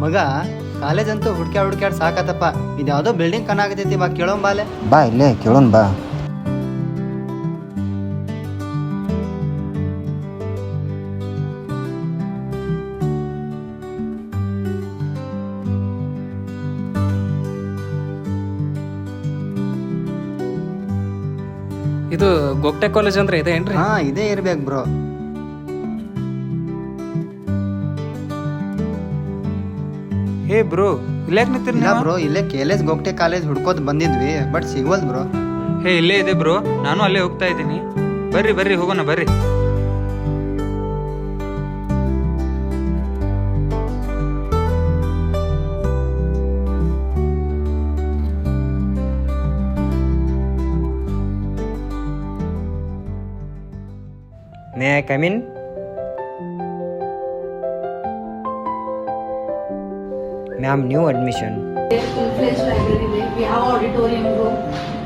ಮಗ ಕಾಲೇಜ್ ಅಂತೂ ಹುಡ್ಕ್ಯಾಡ್ ಸಾಕತ್ತಪ್ಪ. ಇದ್ಯಾವುದೋ ಬಿಲ್ಡಿಂಗ್ ಕಣ್ಣಾಗತೈತಿ, ಬಾ ಕೇಳೋಣ ಬಾಲೆ. ಬಾ ಇಲ್ಲೇ ಕೇಳೋಣ ಬಾ. ಇದು ಗೋಗ್ಟೆ ಕಾಲೇಜ್ ಅಂದ್ರೆ ಇದೆ ಏನ್ರಿ? ಹಾ, ಇದೇ ಇರ್ಬೇಕು ಬ್ರೋ. ಹೇ ಬ್ರೋ, ಇಲ್ಲೇ ನಿಂತಿರಿ ಇಲ್ಲ ಬ್ರೋ, ಇಲ್ಲೇ KLS ಗೋಗ್ಟೆ ಕಾಲೇಜ್ ಹುಡ್ಕೋದ್ ಬಂದಿದ್ವಿ, ಬಟ್ ಸಿಗೋಲ್ದು ಬ್ರೋ. ಹೇ, ಇಲ್ಲೇ ಇದೆ ಬ್ರೋ, ನಾನು ಅಲ್ಲೇ ಹೋಗ್ತಾ ಇದ್ದೀನಿ. ಬರ್ರಿ ಹೋಗೋಣ ಬರ್ರಿ. May I come in? Ma'am, new admission. Full-fledged library ಇದೆ. We have auditorium room.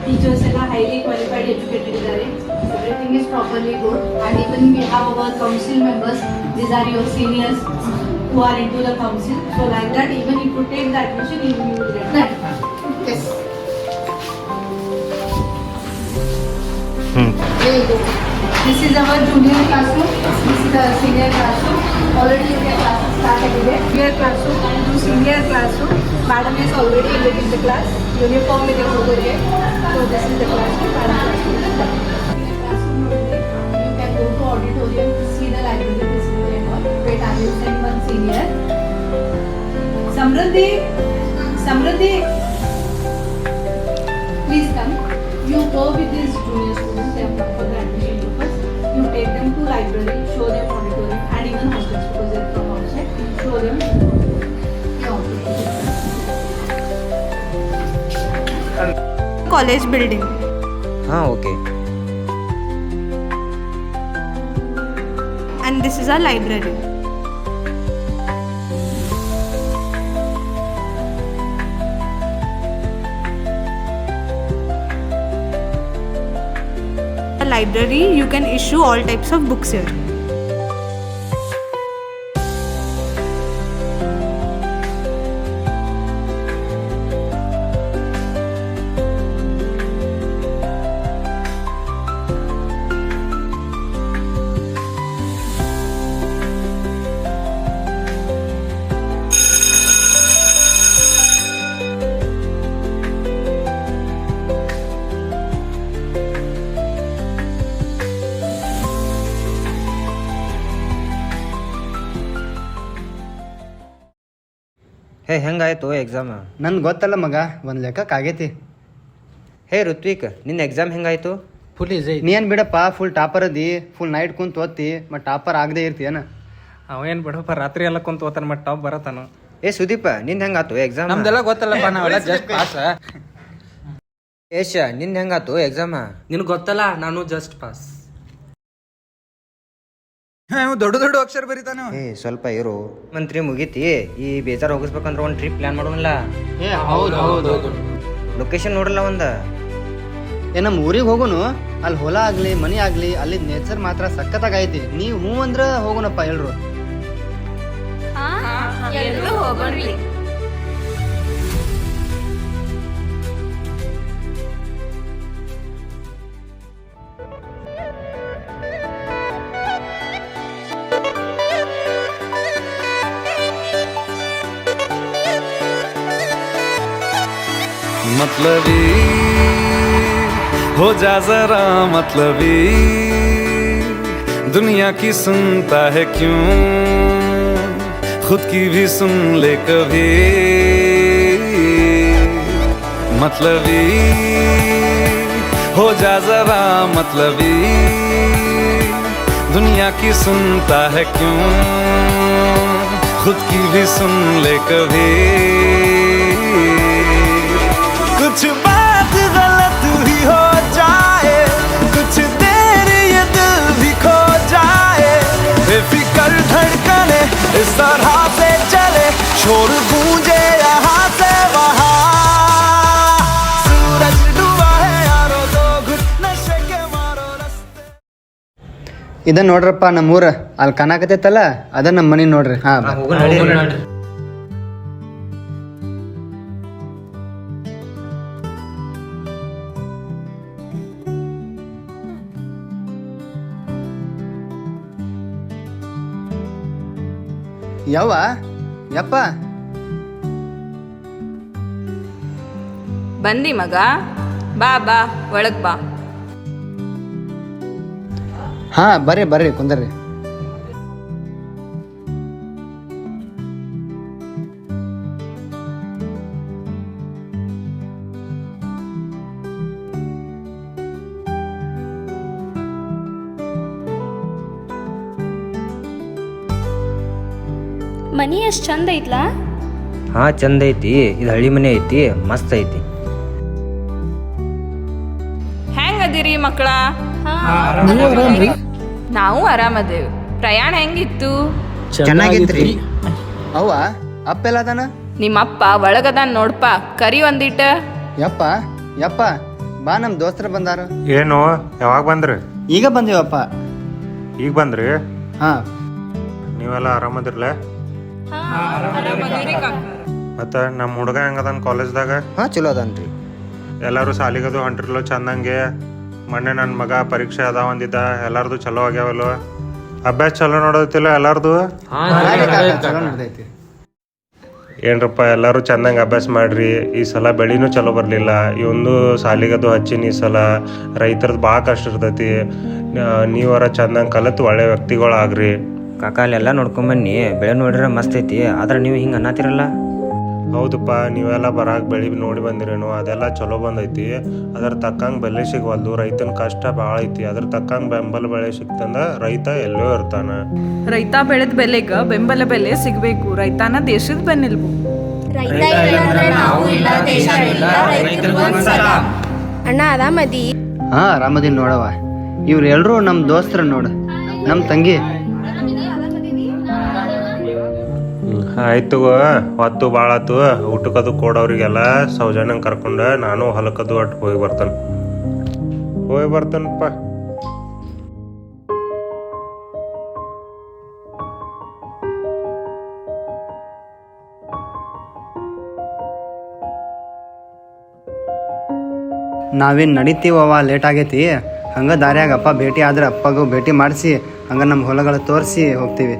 Teachers ಎಲ್ಲ highly qualified, educated ಇದ್ದಾರೆ. Everything is properly good. And even we have our council members. These are your seniors who are into the council. So like that, even if you take the admission, even you will get that. Yes. There you go. This is our junior classroom. This is the senior classroom. Already your classes started today. Junior classroom and to senior classroom. Madam is already in the class. Uniform is over here. So this is the classroom. Madam classroom. Senior classroom you can go to auditorium to see the library facility and all. Wait, I will send one senior. Samruddhi. Please come. You go with these junior students. They have come for the admission purpose. You take them to library, show them auditorium and even hostels because they're from outside. Show them the college building. ಹಾಂ, okay. And this is our library. Library, you can issue all types of books here. ಹೇ, ಹೆಂಗಾಯ್ತು exam? ನನ್ಗೆ ಗೊತ್ತಲ್ಲ ಮಗ, ಒಂದು ಲೆಕ್ಕಕ್ಕೆ ಆಗೈತಿ. ಹೇ ಋತ್ವಿಕ್, ನಿನ್ನ ಎಕ್ಸಾಮ್ ಹೆಂಗಾಯ್ತು? Full easy. ನೀ ಏನ್ ಬಿಡಪ್ಪ, ಫುಲ್ ಟಾಪರ್ ಅದಿ, ಫುಲ್ ನೈಟ್ ಕುಂತ ಓದ್ತಿ, ಮತ್ತು ಟಾಪರ್ ಆಗದೆ ಇರ್ತೀಯನ. ಅವೇನ್ ಬಿಡಪ್ಪ, ರಾತ್ರಿ ಎಲ್ಲ ಕುಂತ ಓದ್ತಾನ, ಮಟ್ಟ ಟಾಪ್ ಬರತಾನು. ಏ ಸುದೀಪ, ನಿಂದ ಹೆಂಗಾತು ಎಕ್ಸಾಮ್? ನಮ್ದೆಲ್ಲ ಗೊತ್ತಲ್ಲಪ್ಪ, ನಾವೆಲ್ಲ ಜಸ್ಟ್ ಪಾಸ್. ಯಶ, ನಿಂದ ಹೆಂಗಾತು ಎಕ್ಸಾಮ್? ನಿನಗೆ ಗೊತ್ತಲ್ಲ, ನಾನು ಜಸ್ಟ್ ಪಾಸ್. ದೊಡ್ಡ ಅಕ್ಷರ ಬರೀತಾನೆ. ಏ ಸ್ವಲ್ಪ ಇರು, ಮಂತ್ರಿ ಮುಗೀತಿ. ಈ ಬೇಜಾರು ಹೋಗಿಸ್ಬೇಕಂದ್ರೆ ಒಂದು ಟ್ರಿಪ್ ಪ್ಲಾನ್ ಮಾಡೋಣಲ್ಲ. ಹೌದು. ಲೊಕೇಶನ್ ನೋಡಲ್ಲ ಒಂದು. ನಮ್ಮ ಊರಿಗೆ ಹೋಗೋನು, ಅಲ್ಲಿ ಹೊಲ ಆಗ್ಲಿ ಮನಿ ಆಗ್ಲಿ, ಅಲ್ಲಿ ನೇಚರ್ ಮಾತ್ರ ಸಖತ್ತಾಗೈತಿ. ನೀವು ಹ್ಞೂ ಅಂದ್ರೆ ಹೋಗೋಣಪ್ಪ ಎಲ್ರು. ಎಲ್ಲರೂ ಹೋಗೋಣ್ರಿ. मतलबी हो जा जरा मतलबी, दुनिया की सुनता है क्यों, खुद की भी सुन ले कभी. मतलबी हो जा जरा मतलबी, दुनिया की सुनता है क्यों, खुद की भी सुन ले कभी. कुछ बात गलत भी हो जाए, कुछ देर ये दिल भी खो जाए, बेफिक्र धड़कने इस तरह से चले, शोर गूंजे यहाँ से वहाँ. सूरज डूबा है यारो, दो घुट नशे के मारो रस्ते. ಇದನ್ನ ನೋಡ್ರಪ್ಪ ನಮ್ಮೂರ, ಅಲ್ಲಿ ಕಾಣಕತ್ತೈತಲ್ಲ ಅದ ನಮ್ಮ ಮನಿ ನೋಡ್ರಿ. ಹಾ, ಹೋಗೋಣ ನಡಿ. ಯವ್ವ ಯಪ್ಪ ಬಂದಿ ಮಗ, ಬಾ ಬಾ ಒಳಗ್ ಬಾ. ಹಾ ಬರ್ರಿ ಕುಂದರ್ರಿ. ಮನಿ ಎಷ್ಟು ಚಂದ ಐತ್ಲಾ? ಹಾ ಚಂದ ಐತಿ. ಇದು ಹಳ್ಳಿ ಮನೆ ಐತಿ, ಮಸ್ತ್ ಐತಿ. ಹೆಂಗ್ ಅದಿರಿ ಮಕ್ಕಳ? ನಾವು ಆರಾಮದೇವ್. ಪ್ರಯಾಣ ಹೆಂಗಿತ್ತು? ಚೆನ್ನಾಗಿತ್ರಿ. ಅವ್ವ ಅಪ್ಪ ಎಲ್ಲದಾನ? ನಿಮ್ಮಪ್ಪ ಒಳಗದಾನ್ ನೋಡ್ಪ, ಕರಿ ಒಂದಿಟ್ಟ. ಯಪ್ಪ ಬಾ, ನಮ್ ದೋಸ್ತರ ಬಂದಾರ. ಏನು ಯಾವಾಗ ಬಂದ್ರಿ? ಈಗ ಬಂದೇವಪ್ಪ. ಈಗ ಬಂದ್ರಿ? ಹಾ ನೀವೆಲ್ಲ ಆರಾಮದಿರ್ಲ? ಮತ್ತೆ ನಮ್ಮ ಹುಡುಗ ಹೆಂಗದನ್ ಕಾಲೇಜ್ದಾಗ? ಹಾ ಚಲೋ ಅದನ್ರಿ. ಎಲ್ಲಾರು ಸಾಲಿಗದು ಹೊಂಟಿರ್ಲೋ ಚಂದಂಗೆ? ಮೊನ್ನೆ ನನ್ನ ಮಗ ಪರೀಕ್ಷೆ ಅದಾವ ಅಂದಿದ್ದ, ಎಲ್ಲಾರ್ದು ಚಲೋ ಆಗ್ಯಾವಲ್ವ? ಅಭ್ಯಾಸ ಚಲೋ ನೋಡೋತಿಲ್ಲ ಎಲ್ಲಾರ್ದು? ಚಲೋ ನಡ್ದೈತಿ. ಏನ್ರಪ್ಪ ಎಲ್ಲರೂ ಚಂದಂಗೆ ಅಭ್ಯಾಸ ಮಾಡ್ರಿ. ಈ ಸಲ ಬೆಳಿನೂ ಚಲೋ ಬರಲಿಲ್ಲ. ಇವೊಂದು ಸಾಲಿಗದು ಹಚ್ಚಿನ ಈ ಸಲ ರೈತರದ್ದು ಭಾಳ ಕಷ್ಟ ಇರ್ತೈತಿ. ನೀವರ ಚಂದಂಗೆ ಕಲಿತು ಒಳ್ಳೆ ವ್ಯಕ್ತಿಗಳಾಗ್ರಿ. ಕಾಕ ಅಲ್ಲೆಲ್ಲ ನೋಡ್ಕೊಂಬನ್ನಿ, ಬೆಳೆ ನೋಡ್ರೆ ಮಸ್ತ್ ಐತಿ. ಆದ್ರೆ ನೀವು ಹಿಂಗೆ ಅನ್ನತ್ತಿರಲ್ಲ. ಹೌದಪ್ಪ, ನೀವೆಲ್ಲ ಬರಾಕ್ ಬೆಳಿ ನೋಡಿ ಬಂದಿರೇನು? ಅದೆಲ್ಲ ಚಲೋ ಬಂದೈತಿ. ಅದ್ರ ತಕ್ಕಂಗೆ ಬೆಲೆ ಸಿಗವಲ್ದು. ರೈತನ ಕಷ್ಟ ಭಾಳ ಐತಿ. ಅದ್ರ ತಕ್ಕಂಗೆ ಬೆಂಬಲ ಬೆಳೆ ಸಿಕ್ತಂದ ರೈತ ಎಲ್ಲೋ ಇರ್ತಾನ. ರೈತ ಬೆಳೆದ ಬೆಲೆಗ ಬೆಂಬಲ ಬೆಲೆ ಸಿಗ್ಬೇಕು. ರೈತನ ದೇಶದ ಬೆನ್ನೆಲುಬು. ಅಣ್ಣ ಆರಾಮದಿ? ಹಾ ಆರಾಮದಿನ್ ನೋಡವ. ಇವ್ರೆಲ್ರೂ ನಮ್ ದೋಸ್ತರ ನೋಡ, ನಮ್ ತಂಗಿ. ಆಯ್ತು, ಹೊತ್ತು ಭಾಳ ಆತು. ಊಟಕ್ಕದು ಕೊಡೋರಿಗೆಲ್ಲ ಸೌಜನ್ಯಂಗೆ ಕರ್ಕೊಂಡು ನಾನು ಹೊಲಕ್ಕದು ಒಟ್ಟು ಹೋಗಿ ಬರ್ತಾನಪ್ಪ. ನಾವೇನು ನಡಿತೀವವ, ಲೇಟ್ ಆಗೈತಿ. ಹಂಗೆ ದಾರ್ಯಾಗ ಅಪ್ಪ ಭೇಟಿ ಆದ್ರೆ ಅಪ್ಪಗೂ ಭೇಟಿ ಮಾಡಿಸಿ ಹಂಗೆ ನಮ್ಮ ಹೊಲಗಳು ತೋರಿಸಿ ಹೋಗ್ತೀವಿ.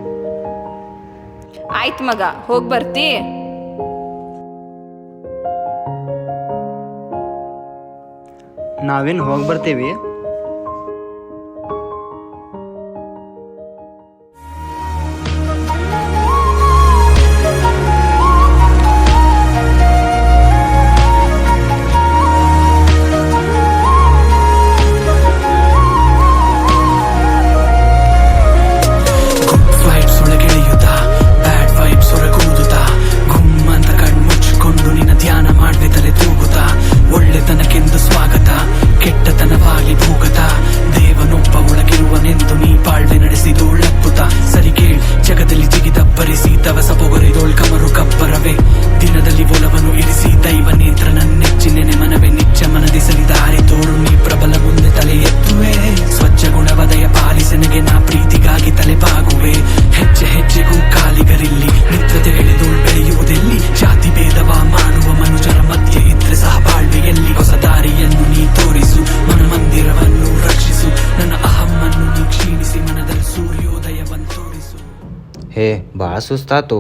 ಆಯ್ತು ಮಗ, ಹೋಗಿ ಬರ್ತಿ? ನಾವೇನು ಹೋಗಿ ಬರ್ತೀವಿ. ಒಳ್ಳೆತನಕ್ಕೆಂದು ಸ್ವಾಗತ, ಕೆಟ್ಟತನವಾಗಿ ಭೂಗತ. ದೇವನೊಬ್ಬ ಒಳಗಿರುವನೆಂದು ನೀ ಬಾಳ್ವೆ ನಡೆಸಿದೋಳದ್ಭುತ. ಸರಿ ಕೇಳ್, ಜಗದಲ್ಲಿ ಜಿಗಿದಬ್ಬರಿಸಿ ದವಸ ಪೊಗರಿದೋಳ್ ಕಮರು ಕಬ್ಬರವೇ. ದಿನದಲ್ಲಿ ಒಲವನ್ನು ಇರಿಸಿ ದೈವ ನೇತ್ರ ನನ್ನೆಚ್ಚಿನೆನೆ ಮನವೇ. ನಿಚ್ಚ ಮನದಿ ಸರಿದಾರಿ ತೋರು ನೀ ಪ್ರಬಲ ಮುಂದೆ ತಲೆ ಎತ್ತುವೆ. ಸ್ವಚ್ಛ ಗುಣವದಯ ಪಾಲಿಸನೆಗೆ ನಾ ಪ್ರೀತಿಗಾಗಿ ತಲೆ ಬಾಗುವೆ. ಹೆಜ್ಜೆ ಹೆಜ್ಜೆಗೂ ಕಾಲಿಗರಿಲ್ಲಿ ಮಿತ್ರತೆ ಎಳೆದೋಳ್ ಬೆಳೆಯುವುದೆಲ್ಲಿ. ಜಾತಿ ಭೇದವ ಮಾಡುವ ಮನುಜರ ಮಧ್ಯೆ ಇದ್ರೆ ಸಹ ಬಾಳ್ವೆಯಲ್ಲಿ. ಹೊಸ ದಾರಿಯನ್ನು ನೀ ತೋರಿಸು, ಮನ ಮಂದಿರವನ್ನು ರಕ್ಷಿಸು. ನನ್ನ ಅಹಮ್ಮನ್ನು ನೀ ಕ್ಷೀಣಿಸಿ ಮನದಲ್ಲಿ ಸೂರ್ಯೋದಯವನ್ನು ತೋರಿಸು. ಹೇ ಭಾಳ ಸುಸ್ತಾತು.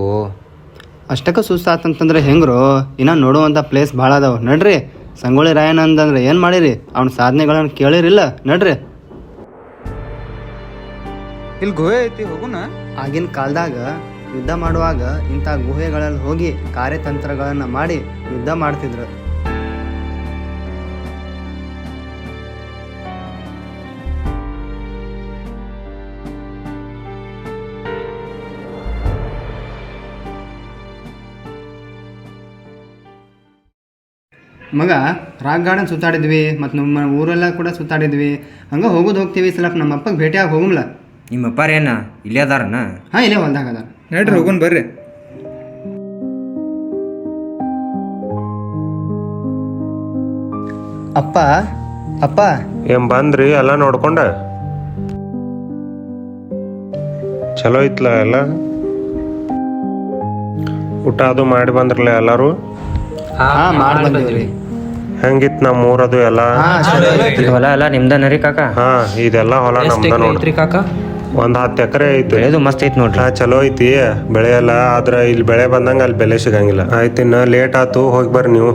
ಅಷ್ಟಕ್ಕೆ ಸುಸ್ತಾತಂತಂದ್ರೆ ಹೆಂಗ್ರು? ಇನ್ನ ನೋಡುವಂಥ ಪ್ಲೇಸ್ ಭಾಳ ಅದಾವ. ನಡ್ರಿ. ಸಂಗೊಳ್ಳಿ ರಾಯಣ್ಣ ಅಂತಂದ್ರೆ ಏನು ಮಾಡಿರಿ? ಅವನ ಸಾಧನೆಗಳನ್ನು ಕೇಳಿರಿಲ್ಲ? ನಡ್ರಿ. ಇಲ್ಲಿ ಗುಹೆ ಐತಿ, ಹೋಗುನ? ಆಗಿನ ಕಾಲದಾಗ ಯುದ್ಧ ಮಾಡುವಾಗ ಇಂಥ ಗುಹೆಗಳಲ್ಲಿ ಹೋಗಿ ಕಾರ್ಯತಂತ್ರಗಳನ್ನು ಮಾಡಿ ಯುದ್ಧ ಮಾಡ್ತಿದ್ರು. ಮಗ ರಾಕ್ ಗಾರ್ಡನ್ ಸುತ್ತಾಡಿದ್ವಿ, ಮತ್ತು ನಮ್ಮ ಊರೆಲ್ಲ ಕೂಡ ಸುತ್ತಾಡಿದ್ವಿ. ಹಂಗೆ ಹೋಗ್ತೀವಿ. ಸ್ವಲ್ಪ ನಮ್ಮ ಅಪ್ಪಗೆ ಭೇಟಿಯಾಗಿ ಹೋಗಮ್ಲ. ನಿಮ್ಮ ಅಪ್ಪಾರೇನ ಇಲ್ಲೇ ಅದಾರನ? ಹಾಂ, ಇಲ್ಲೇ ಹೊಲ್ದಾಗ ಅದಾರ. ನಡ್ರಿ ಹೋಗುನ್ ಬರ್ರಿ. ಅಪ್ಪ ಏನ್ ಬಂದ್ರಿ ಎಲ್ಲ ನೋಡ್ಕೊಂಡ? ಚಲೋ ಐತ್ಲ ಎಲ್ಲ? ಊಟ ಅದು ಮಾಡಿ ಬಂದ್ರಲ್ಲ ಎಲ್ಲಾರು? ಹಾಂ, ಮಾಡಿ ಬಂದಿವ್ರಿ. ಹೆಂಗಿತ್ ನಮ್ಮ ಊರದು ಎಲ್ಲ? ಹೊಲ ಎಲ್ಲ ನಿಮ್ದನ ರೀ ಕಾಕ? ಹಾ, ಇದೆಲ್ಲ ಹೊಲ ನಮ್ದ ನೋಡ್ರಿ ಕಾಕ. ಒಂದು 10 ಎಕರೆ ಐತಿ. ಬೆಳೆದು ಮಸ್ತ್ ಐತಿ ನೋಡ್ರಿ. ಚಲೋ ಐತಿ ಬೆಳೆ ಎಲ್ಲ. ಆದ್ರೆ ಇಲ್ಲಿ ಬೆಳೆ ಬಂದಂಗ ಅಲ್ಲಿ ಬೆಲೆ ಸಿಗಂಗಿಲ್ಲ. ಆಯ್ತು, ಇನ್ನ ಲೇಟ್ ಆತು, ಹೋಗಿ ಬರ್ರಿ ನೀವು.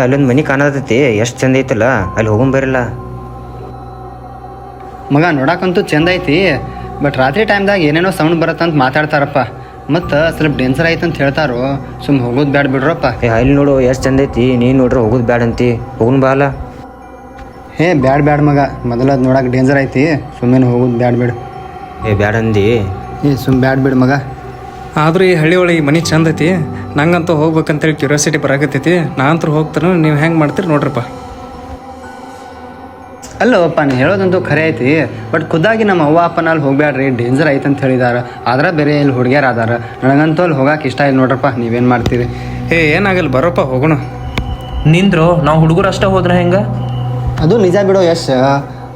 ಅಲ್ಲೊಂದು ಮನಿ ಕಾಣತೈತಿ, ಎಷ್ಟು ಚಂದ ಐತಲ್ಲ, ಅಲ್ಲಿ ಹೋಗೋಣ ಬರಿಲ್ಲ. ಮಗ ನೋಡಕ್ಕಂತೂ ಚಂದ ಐತಿ, ಬಟ್ ರಾತ್ರಿ ಟೈಮ್ದಾಗ ಏನೇನೋ ಸೌಂಡ್ ಬರತ್ತಂತ ಮಾತಾಡ್ತಾರಪ್ಪ. ಮತ್ತು ಸ್ವಲ್ಪ ಡೇಂಜರ್ ಐತೆ ಅಂತ ಹೇಳ್ತಾರೋ. ಸುಮ್ಮನೆ ಹೋಗೋದು ಬ್ಯಾಡ ಬಿಡ್ರಪ್ಪ. ಅಲ್ಲಿ ನೋಡು ಎಷ್ಟು ಚಂದ ಐತಿ, ನೀನು ನೋಡ್ರಿ ಹೋಗೋದು ಬ್ಯಾಡ ಅಂತಿ, ಹೋಗೋಣ ಬಾಲ. ಬ್ಯಾಡ ಮಗ, ಮೊದಲದು ನೋಡಕ್ಕೆ ಡೇಂಜರ್ ಐತಿ, ಸುಮ್ಮನೆ ಹೋಗೋದು ಬ್ಯಾಡ. ಬ್ಯಾಡ ಅಂದಿ. ಬ್ಯಾಡ ಮಗ. ಆದರೂ ಈ ಹಳ್ಳಿ ಒಳಗೆ ಈ ಮನೆ ಚಂದ ಐತಿ. ನಂಗಂತೂ ಹೋಗ್ಬೇಕಂತೇಳಿ ಕ್ಯೂರಿಯಾಸಿಟಿ ಬರಾಕತ್ತೈತಿ. ನಾನಂತೂ ಹೋಗ್ತಾನೆ, ನೀವು ಹೆಂಗೆ ಮಾಡ್ತೀರಿ ನೋಡ್ರಪ್ಪ. ಅಲ್ಲೋಪ್ಪ, ನೀ ಹೇಳೋದಂತೂ ಖರೆ ಐತಿ, ಬಟ್ ಖುದ್ದಾಗಿ ನಮ್ಮ ಅವ್ವ ಅಪ್ಪನ ಅಲ್ಲಿ ಹೋಗ್ಬ್ಯಾಡ್ರಿ, ಡೇಂಜರ್ ಐತೆ ಅಂತ ಹೇಳಿದಾರೆ. ಆದ್ರೆ ಬೇರೆ ಇಲ್ಲಿ ಹುಡುಗಿಯರು ಅದಾರ. ನನಗಂತೂ ಅಲ್ಲಿ ಹೋಗಕ್ಕೆ ಇಷ್ಟ ಇಲ್ಲ ನೋಡ್ರಪ್ಪ. ನೀವೇನು ಮಾಡ್ತೀರಿ? ಏನಾಗಲ್ಲ, ಬರೋಪ್ಪ ಹೋಗೋಣ. ನಿಂದ್ರು ನಾವು ಹುಡುಗರು ಅಷ್ಟೇ ಹೋದ್ರೆ ಹೆಂಗೆ? ಅದು ನಿಜ ಬಿಡೋ ಯಶ್.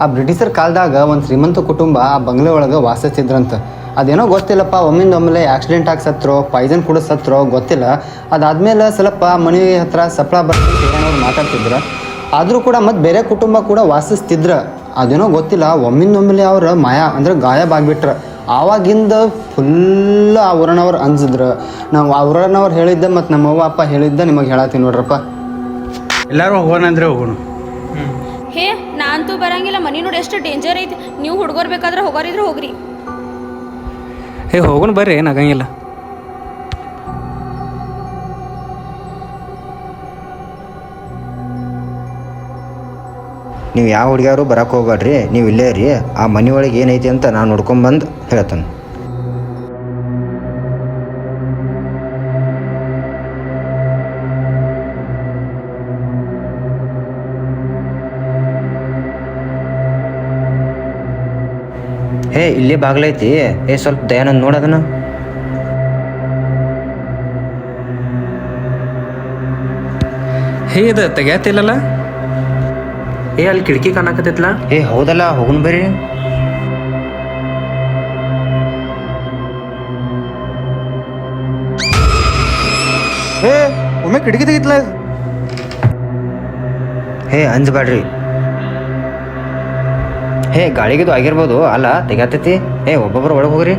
ಆ ಬ್ರಿಟಿಷರ್ ಕಾಲದಾಗ ಒಂದು ಶ್ರೀಮಂತ ಕುಟುಂಬ ಆ ಬಂಗ್ಲೆ ಒಳಗೆ ವಾಸಿಸ್ತಿದ್ರಂತ. ಅದೇನೋ ಗೊತ್ತಿಲ್ಲಪ್ಪ, ಒಮ್ಮಿಂದೊಮ್ಮೆಲೆ ಆಕ್ಸಿಡೆಂಟ್ ಆಗಿ ಸತ್ರೋ, ಪಾಯ್ಸನ್ ಕೂಡ ಸತ್ರೋ ಗೊತ್ತಿಲ್ಲ. ಅದಾದ್ಮೇಲೆ ಸ್ವಲ್ಪ ಮನೆ ಹತ್ರ ಸಪ್ಲ ಬರ್ತಿದ್ರು, ಅವ್ರು ಮಾತಾಡ್ತಿದ್ರು. ಆದರೂ ಕೂಡ ಮತ್ತು ಬೇರೆ ಕುಟುಂಬ ಕೂಡ ವಾಸಿಸ್ತಿದ್ರು. ಅದೇನೋ ಗೊತ್ತಿಲ್ಲ, ಒಮ್ಮಿಂದೊಮ್ಮೆಲೆ ಅವ್ರ ಮಾಯ ಅಂದ್ರೆ ಗಾಯಬ್ ಆಗಿಬಿಟ್ರು. ಆವಾಗಿಂದ ಫುಲ್ ಆ ಊರನವ್ರು ಅನ್ಸಿದ್ರು. ನಾವು ಆ ಊರನವ್ರು ಹೇಳಿದ್ದ ಮತ್ತು ನಮ್ಮ ಅವ್ವ ಅಪ್ಪ ಹೇಳಿದ್ದ ನಿಮಗೆ ಹೇಳತ್ತೀನಿ ನೋಡ್ರಪ್ಪ. ಎಲ್ಲರೂ ಹೋಗೋಣ ಅಂದರೆ ಹೋಗೋಣ. ಹೇ ನಾನಂತೂ ಬರಂಗಿಲ್ಲ, ಮನೆ ನೋಡಿ ಎಷ್ಟು ಡೇಂಜರ್ ಐತಿ. ನೀವು ಹುಡುಗರು ಬೇಕಾದ್ರೆ ಹೋಗೋರಿದ್ರೆ ಹೋಗ್ರಿ. ಹೋಗೋಣ ಬರ್ರಿ, ಏನಾಗಂಗಿಲ್ಲ. ನೀವು ಯಾವ ಹುಡುಗಿಯಾರು ಬರಕ್ಕೆ ಹೋಗ್ಬೇಡ್ರಿ, ನೀವು ಇಲ್ಲೇ ರೀ. ಆ ಮನೆ ಒಳಗೆ ಏನೈತಿ ಅಂತ ನಾನು ನೋಡ್ಕೊಂಬಂದು ಹೇಳ್ತಾನೆ. ಇಲ್ಲೇ ಬಾಗ್ಲೈತಿ. ಸ್ವಲ್ಪ ದಯಾನಂದ್ ನೋಡೋದನ್ನ. ಇದು ತೆಗ್ಯಾತಿಲ್ಲಲ್ಲ. ಅಲ್ಲಿ ಕಿಟಕಿ ಕಾಣಕತ್ತೈತ್ಲ. ಹೌದಲ್ಲ, ಹೋಗೋಣ ಬರ್ರಿ. ಒಮ್ಮೆ ಕಿಟಕಿ ತೆಗಿತ್ಲ. ಅಂಜಬೇಡ್ರಿ. ಗಾಳಿಗಿದು ಆಗಿರ್ಬೋದು ಅಲ್ಲ, ತೆಗ್ಯಾತೈತಿ. ಒಬ್ಬೊಬ್ರು ಒಳಗೆ ಹೋಗ್ರಿ.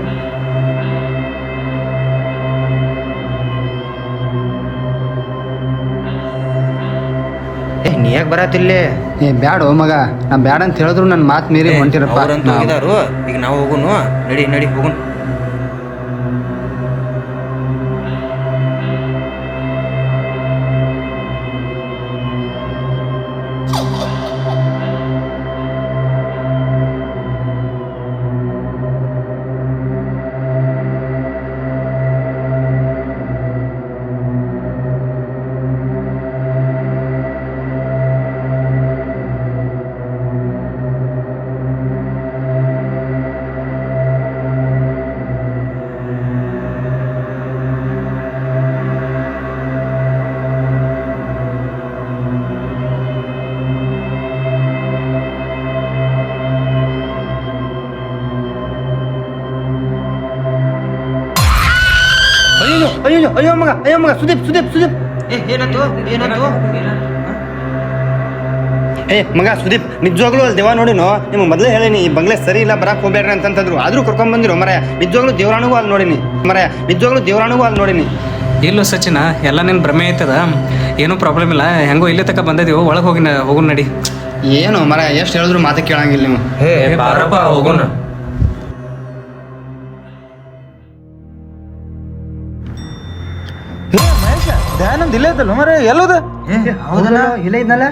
ನೀ ಯಾಕೆ ಬರತ್ತಿಲ್ಲೇ? ಬ್ಯಾಡ ಮಗ, ನಾ ಬ್ಯಾಡ ಅಂತ ಹೇಳಿದ್ರು ನನ್ನ ಮಾತು ಮೀರಿ ಹೊಂಟಿರಪ್ಪ. ಈಗ ನಾವು ಹೋಗುನು, ನಡಿ ಹೋಗುನು. ಅಯ್ಯೋ ಮಗ, ಸುದೀಪ್. ಮಗ ಸುದೀಪ್, ನಿಜವಾಗ್ಲೂ ಅಲ್ಲಿ ದೇವ ನೋಡಿನೋ. ನಿಮ್ಗೆ ಮೊದಲೇ ಹೇಳೀನಿ, ಈ ಬಂಗ್ಲೆ ಸರಿ ಇಲ್ಲ, ಬರಕ್ಕೆ ಹೋಗ್ಬೇಡ್ರಿ ಅಂತಂದ್ರು. ಆದ್ರೂ ಕರ್ಕೊಂಡ್ಬಂದಿರೋ ಮರಯ. ನಿಜವಾಗ್ಲೂ ದೇವರಾಣಿಗೂ ಅಲ್ಲಿ ನೋಡಿನಿ. ಇಲ್ಲೋ ಸಚಿನ, ಎಲ್ಲ ನಿನ್ನ ಭ್ರಮೆ ಐತದ. ಏನೂ ಪ್ರಾಬ್ಲಮ್ ಇಲ್ಲ. ಹೆಂಗೋ ಇಲ್ಲಿ ತನಕ ಬಂದಿದ್ದೀವೋ, ಒಳಗೆ ಹೋಗೋಣ ನಡಿ. ಏನು ಮರ, ಎಷ್ಟು ಹೇಳಿದ್ರು ಮಾತು ಕೇಳಂಗಿಲ್ಲ ನೀವು. ಬಾರಪ್ಪ ಹೋಗೋಣ. ದಯಾನಂದ್ ಇಲ್ಲೇ ಐತಲ್ಲ ಮರ, ಎಲ್ಲೋದ? ಹೌದಲ್ಲ, ಇಲ್ಲೇ ಇದ್ನಲ್ಲ.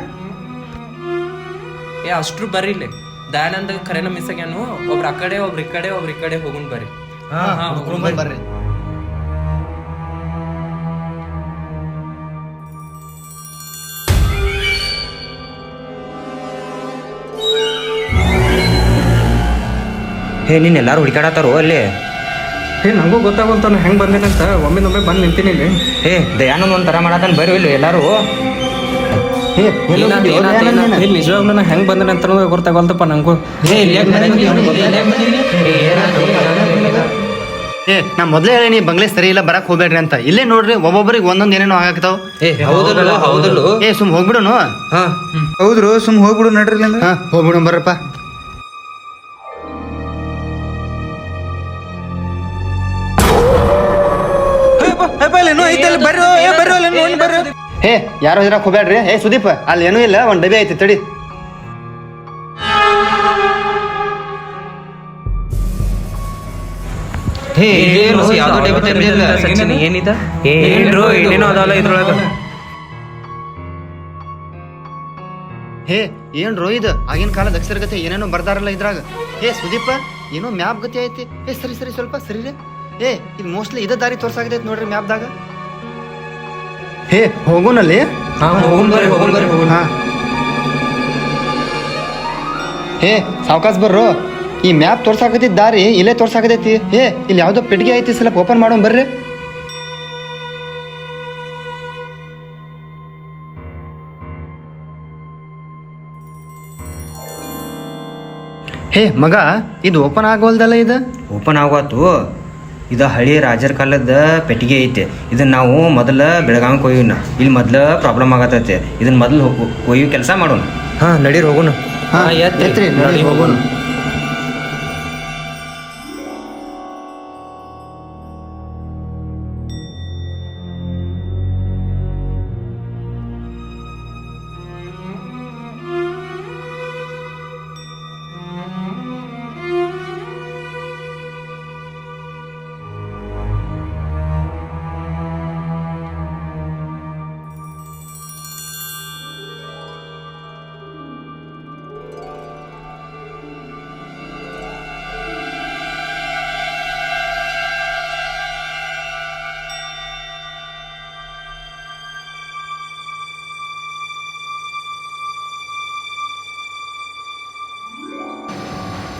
ಅಷ್ಟ್ರು ಬರ್ರಿ ಇಲ್ಲಿ. ದಯಾನಂದ್ ಖರೇನ ಮಿಸ್ ಆಗ್ಯಾನು. ಒಬ್ರು ಆ ಕಡೆ, ಒಬ್ರು ಈ ಕಡೆ ಹೋಗೋಣ ಬರ್ರಿ. ಬರ್ರಿ. ಹೇ ನೀನು ಎಲ್ಲರೂ ಹುಡುಕಾಡತ್ತಾರೋ ಅಲ್ಲಿ? ಹೇ ನನಗೂ ಗೊತ್ತಾಗೋಂತ ನಾನು ಹೆಂಗೆ ಬಂದೇನಂತ ಒಮ್ಮೆ ಬಂದು ನಿಂತೀನಿ ಇಲ್ಲಿ. ಹೇ ದಯಾನಂದ್ ಒಂಥರ ಮಾಡತ್ತಾನ ಬರ್ರಿ ಇಲ್ಲಿ ಎಲ್ಲರೂ. ನಿಜವಾಗ್ಲೂ ನಾ ಹೆಂಗೆ ಬಂದೇನೆ ಅಂತ ಗೊತ್ತಾಗಲ್ತಪ್ಪ ನನಗೂ. ನಾ ಮೊದಲೇ ಹೇಳಿ ನೀ ಬಂಗ್ಲೆ ಸರಿ ಇಲ್ಲ ಬರಕ್ ಹೋಗ್ಬೇಡ್ರಿ ಅಂತ. ಇಲ್ಲೇ ನೋಡ್ರಿ ಒಬ್ಬೊಬ್ಬರಿಗೆ ಒಂದೊಂದು ಏನೇನೋ ಆಗಾಕ್ತಾವ. ಸುಮ್ ಹೋಗ್ಬಿಡುನು. ಹೌದ್ರು ಸುಮ್ ಹೋಗ್ಬಿಡು ನಡ್ರಿ ಇಲ್ಲಿಂದ. ಹೋಗ್ಬಿಡು ಬರ್ರಪ್ಪ. ಯಾರು ಇದ್ರಾಕ್ ಹೋಗ್ಬೇಡ್ರಿ. ಸುದೀಪ್ ಅಲ್ಲಿ ಏನೂ ಇಲ್ಲ, ಒಂದ್ ಡಬ್ಬಿ ಐತಿ ತಡಿ. ಏನ್ರೋ ಇದು ಆಗಿನ ಕಾಲದ ಅಕ್ಷರಗತೆ ಏನೇನೋ ಬರ್ದಾರಲ್ಲ ಇದ್ರಾಗ. ಸುದೀಪ ಏನೋ ಮ್ಯಾಪ್ ಗತಿ ಐತಿ. ಸರಿ ಸ್ವಲ್ಪ ಸರಿ. ಇದು ಮೋಸ್ಟ್ಲಿ ಇದ ದಾರಿ ತೋರ್ಸಾಗತೈತಿ ನೋಡ್ರಿ ಮ್ಯಾಪ್ದಾಗ. ಹೋಗೋನಲ್ಲಿ. ಸಾವ್ಕಾಸ್ ಬರ್ರು. ಈ ಮ್ಯಾಪ್ ತೋರ್ಸಾಕತ್ತಿದ್ದ ದಾರಿ ಇಲ್ಲೇ ತೋರ್ಸಾಕತೈತಿ. ಇಲ್ಲಿ ಯಾವ್ದೋ ಪೆಟ್ಟಿಗೆ ಐತಿ, ಸ್ವಲ್ಪ ಓಪನ್ ಮಾಡೋಣ ಬರ್ರಿ. ಮಗ ಇದು ಓಪನ್ ಆಗೋಲ್ದಲ್ಲ. ಇದು ಓಪನ್ ಆಗೋತು. ಇದು ಹಳಿ ರಾಜರ ಕಾಲದ ಪೆಟ್ಟಿಗೆ ಐತೆ. ಇದನ್ನ ನಾವು ಮೊದಲ ಬೆಳಗಾವಿಗೆ ಕೊಯ್ಯೋಣ. ಇಲ್ಲಿ ಮೊದಲ ಪ್ರಾಬ್ಲಮ್ ಆಗತೈತೆ. ಇದನ್ನ ಮೊದಲು ಕೊಯ್ಯೋ ಕೆಲಸ ಮಾಡೋಣ. ನಡೀರಿ ಹೋಗೋಣ. ಹೋಗೋಣ.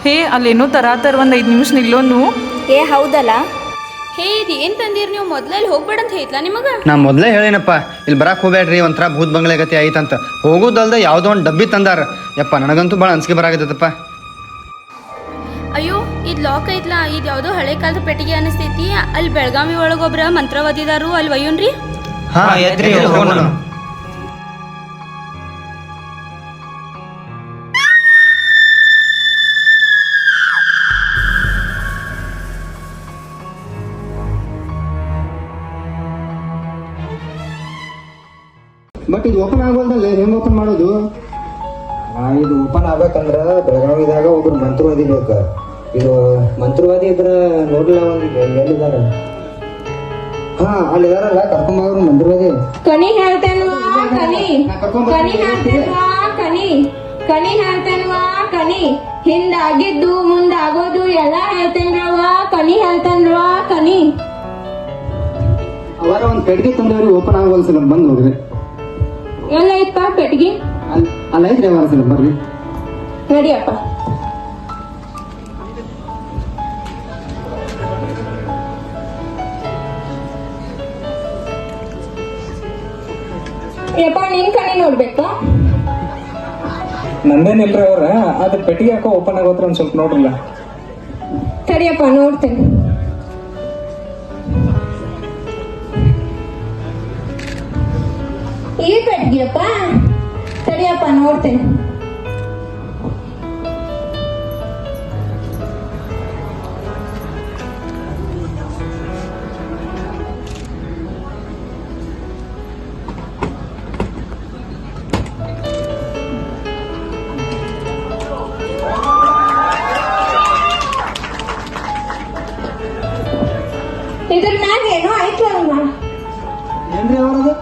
ಹೇ ಅಲ್ಲೇನೋ ತರಾತರ ಒಂದು 5 ನಿಮಿಷ ನಿಲ್ಲೋನು. ಹೌದಲ್ಲ. ಇದು ಏನು ತಂದಿರಿ ನೀವು? ಮೊದಲಲ್ಲಿ ಹೋಗ್ಬೇಡ ಅಂತ ಹೇಳ್ತಾ ನಿಮಗೆ? ನಾ ಮೊದಲೇ ಹೇಳಿನಪ್ಪ, ಇಲ್ಲಿ ಬರಕ್ ಹೋಗ್ಬೇಡ್ರಿ, ಒಂಥರ ಭೂತ್ ಬಂಗ್ಲೆ ಗತಿ ಐತಂತ. ಹೋಗೋದಲ್ದ ಯಾವುದೋ ಒಂದು ಡಬ್ಬಿ ತಂದಾರ. ಯಪ್ಪ ನನಗಂತೂ ಭಾಳ ಅನ್ಸಿಕೆ ಬರಾಗತ್ತಪ್ಪ. ಅಯ್ಯೋ ಇದು ಲಾಕ್ ಐತ್ಲಾ. ಇದು ಯಾವುದೋ ಹಳೆ ಕಾಲದ ಪೆಟ್ಟಿಗೆ ಅನಿಸ್ತೈತಿ. ಅಲ್ಲಿ ಬೆಳಗಾವಿ ಒಳಗೊಬ್ರ ಮಂತ್ರವಾದಿದಾರು, ಅಲ್ಲಿ ಒಯ್ಯೋನ್ರಿ. ಬಟ್ ಇದು ಓಪನ್ ಆಗೋಲ್ದಲ್ಲ, ಹೆಂಗ್ ಓಪನ್ ಮಾಡೋದು? ಇದು ಓಪನ್ ಆಗ್ಬೇಕಂದ್ರ ಬೆಳಗಾವಿದಾಗ ಒಬ್ರು ಮಂತ್ರವಾದಿ ಬೇಕು. ಇದು ಮಂತ್ರವಾದಿ ಇದ್ರ ನೋಡ್ಲ ಎಲ್ಲಿದಾರ? ಅಲ್ಲಿದಾರಲ್ಲ, ಕರ್ಕೊಂಬವ್ರು ಮಂತ್ರವಾದಿ. ಕಣಿ ಹೇಳ್ತೇನ್ವಾ ಕಣಿ, ಕಣಿ ಹೇಳ್ತೇನ್ವಾ ಕಣಿ, ಕಣಿ ಹೇಳ್ತೇನ್ವಾ ಕಣಿ. ಹಿಂದಾಗಿದ್ದು ಮುಂದಾಗೋದು ಎಲ್ಲ ಹೇಳ್ತೇನ್ರವ್ವ. ಕಣಿ ಹೇಳ್ತೇನ್ವಾ ಕಣಿ. ಅವರ ಒಂದ್ ಪೆಟ್ಟಿಗೆ ತಂದವ್ರಿ, ಓಪನ್ ಆಗೋಲ್ ಸಲ ಬಂದ್ ಹೋಗ್ರಿ. ಎಲ್ಲ ಐತಪ್ಪ ಪೆಟ್ಟಿಗೆ? ಅಲ್ಲ ಐತ್ರಿ ಅವರ ಸಲ ಬರ್ರಿ. ನಡಿಯಪ್ಪ. ಯಪ್ಪ ನಿನ್ ಕಣಿ ನೋಡ್ಬೇಕಾ? ನಂದೇನಿಲ್ರಿ ಅವ್ರ, ಅದ್ರ ಪೆಟ್ಟಿಗೆ ಯಾಕೋ ಓಪನ್ ಆಗೋತ್ರ ಒಂದ್ ಸ್ವಲ್ಪ ನೋಡ್ರಲ್ಲ. ಸರಿಯಪ್ಪ ನೋಡ್ತೇನೆ. ಈ ಪೆಟ್ಟಿಗೆಯಪ್ಪ? ಸರಿಯಪ್ಪ ನೋಡ್ತೇನೆ. ಇದ್ರ ಮ್ಯಾಗ ಏನೋ ಆಯ್ತು ಅಲ್ವಾ? ಏನ್ರಿ ಅವರದು?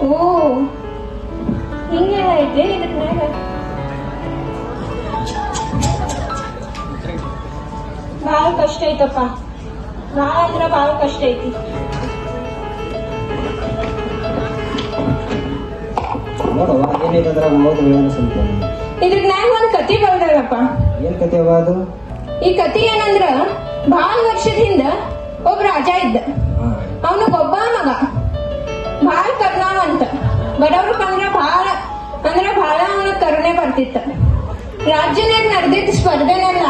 ಓ ಹಿಂಗೆಲ್ಲ ಐತೆ ಇದ್ರ ಮ್ಯಾಗ. ಭಾಳ ಕಷ್ಟ ಐತಪ್ಪ, ಭಾಳ ಅಂದ್ರ ಭಾಳ ಕಷ್ಟ ಐತಿ. ನೋಡವ್ವ ಏನೈತೆ ಅದ್ರಾಗ ಓದು ಹೇಳೋದು ಸ್ವಲ್ಪ ಇದ್ರಿಗೆ ನಾನು ಒಂದು ಕತೆ ಬರ್ದಲ್ಲಪ್ಪ. ಏನು ಕತೆ ಅವ್ವ ಅದು? ಈ ಕತೆ ಏನಂದ್ರ ಬಹಳ ವರ್ಷದ ಹಿಂದ ಒಬ್ಬ ರಾಜ ಇದ್ದ. ಅವನಿಗೊಬ್ಬ ಮಗ ಬಹಳ ಕರುಣಾವಂತ. ಬಡವ್ರು ಬಂದ್ರ ಬಹಳ ಅವನ ಕರುಣೆ ಬರ್ತಿತ್ತ. ರಾಜ್ಯನಾಗ ನಡೆದಿದ್ದ ಸ್ಪರ್ಧೆನೆಲ್ಲ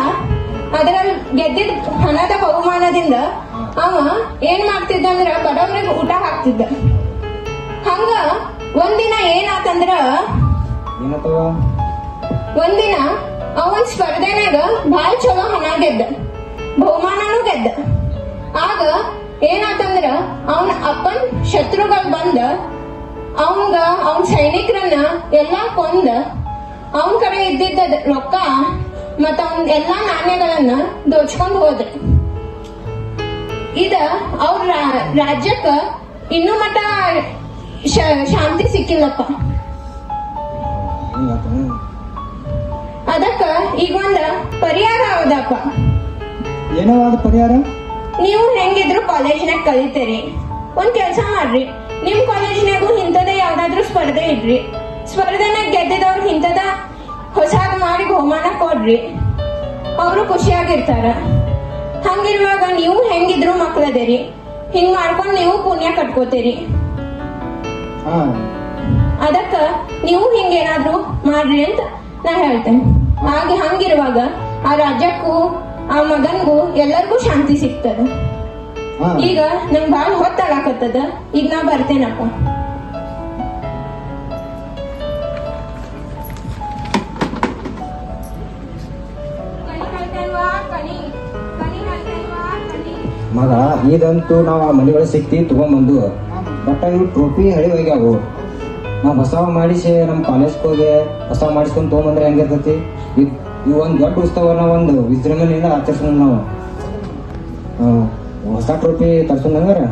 ಅದರಲ್ಲಿ ಗೆದ್ದಿದ್ದ ಹಣದ ಬಹುಮಾನದಿಂದ ಅವ ಏನ್ ಮಾಡ್ತಿದ್ದ ಅಂದ್ರ ಬಡವ್ರಿಗೆ ಊಟ ಹಾಕ್ತಿದ್ದ. ಹಂಗ ಒಂದಿನ ಏನಾತಂದ್ರ ಒಂದಿನ ಅವನ್ ಸ್ಪರ್ಧೆನಾಗ ಬಹಳ ಚಲೋ ಹಣ ಗೆದ್ದ, ಬಹುಮಾನನೂ ಗೆದ್ದ. ಆಗ ಏನಾತಂದ್ರ ಅವನ ಅಪ್ಪನ್ ಶತ್ರುಗಳು ಬಂದ ಅವನ್ ಸೈನಿಕರನ್ನ ಎಲ್ಲಾ ಕೊಂದ ಅವನ್ ಕಡೆ ಇದ್ದಿದ್ದ ರೊಕ್ಕ ಮತ್ತ ಅವನ್ ಎಲ್ಲಾ ನಾಣ್ಯಗಳನ್ನ ದೋಚ್ಕೊಂಡ್ ಹೋದ್ರು. ಇದ ಅವ್ರ ರಾಜ್ಯಕ್ಕ ಇನ್ನೂ ಮಟ್ಟ ಶಾಂತಿ ಸಿಕ್ಕಿಲ್ಲಪ್ಪ. ಅದಕ್ಕ ಈಗ ಒಂದ ಪರಿಹಾರ ಅವದಪ್ಪ. ಏನೋ ಅದು ಪರಿಹಾರ? ನೀವು ಹೆಂಗಿದ್ರು ಕಾಲೇಜ್ನಾಗ ಕಲಿತೀರಿ, ಒಂದ್ ಕೆಲ್ಸ ಮಾಡ್ರಿ, ನಿಮ್ ಕಾಲೇಜ್ನಾಗೂ ಇಂಥದ ಯಾವ್ದಾದ್ರು ಸ್ಪರ್ಧೆ ಇಡ್ರಿ. ಸ್ಪರ್ಧೆನಾಗ ಗೆದ್ದಿದವ್ರು ಇಂಥದ ಹೊಸಾದ್ ಮಾಡಿ ಬಹುಮಾನ ಕೊಡ್ರಿ, ಅವರು ಖುಷಿಯಾಗಿರ್ತಾರ. ಹಂಗಿರುವಾಗ ನೀವು ಹೆಂಗಿದ್ರು ಮಕ್ಳದೇರಿ, ಹಿಂಗ್ ಮಾಡ್ಕೊಂಡ್ ನೀವು ಪುಣ್ಯ ಕಟ್ಕೋತೀರಿ. ಅದಕ್ಕ ನೀವು ಹಿಂಗೇನಾದ್ರು ಮಾಡ್ರಿ ಅಂತ ನಾ ಹೇಳ್ತೇನೆ. ಹಾಗೆ ಹಂಗಿರುವಾಗ ಆ ರಾಜ್ಯಕ್ಕೂ ಆ ಮಗನ್ಗೂ ಎಲ್ಲರಿಗೂ ಶಾಂತಿ ಸಿಗ್ತದ. ಈಗ ನಂಗೆ ಬಾಳ ಹೊತ್ತಾಗತ್ತದ, ಈಗ ನಾ ಬರ್ತೇನಪ್ಪ. ಮಗ ಇದಂತೂ ನಾವು ಆ ಮನೆಗಳ ಸಿಕ್ತಿ ತಗೊಂಬಂದು ಬಟ್ ಇವು ಟ್ರೋಫಿ ಹಳಿ ಹೋಗ್ಯಾವು. ನಾವು ಹೊಸ ಮಾಡಿಸಿ ನಮ್ಮ ಕಾಲೇಜ್ಗೆ ಹೋಗಿ ಹೊಸ ಮಾಡಿಸ್ಕೊಂಡು ತೊಗೊಂಬಂದ್ರೆ ಹೆಂಗಿರ್ತೈತಿ? ಇವು ಒಂದು ದೊಡ್ಡ ಉತ್ಸವನ ಒಂದು ವಿಜೃಂಭಣೆಯಿಂದ ಆಚರಿಸೋಣ ನಾವು. ಹೊಸ trophy ತರ್ಸೋಣಂದ್ರೆ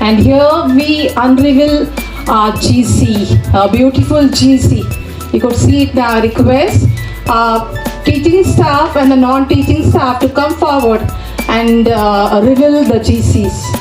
And here we unreveal our GC, a beautiful GC. You could see it now. Request teaching staff and the non-teaching staff to come forward and reveal the GCs.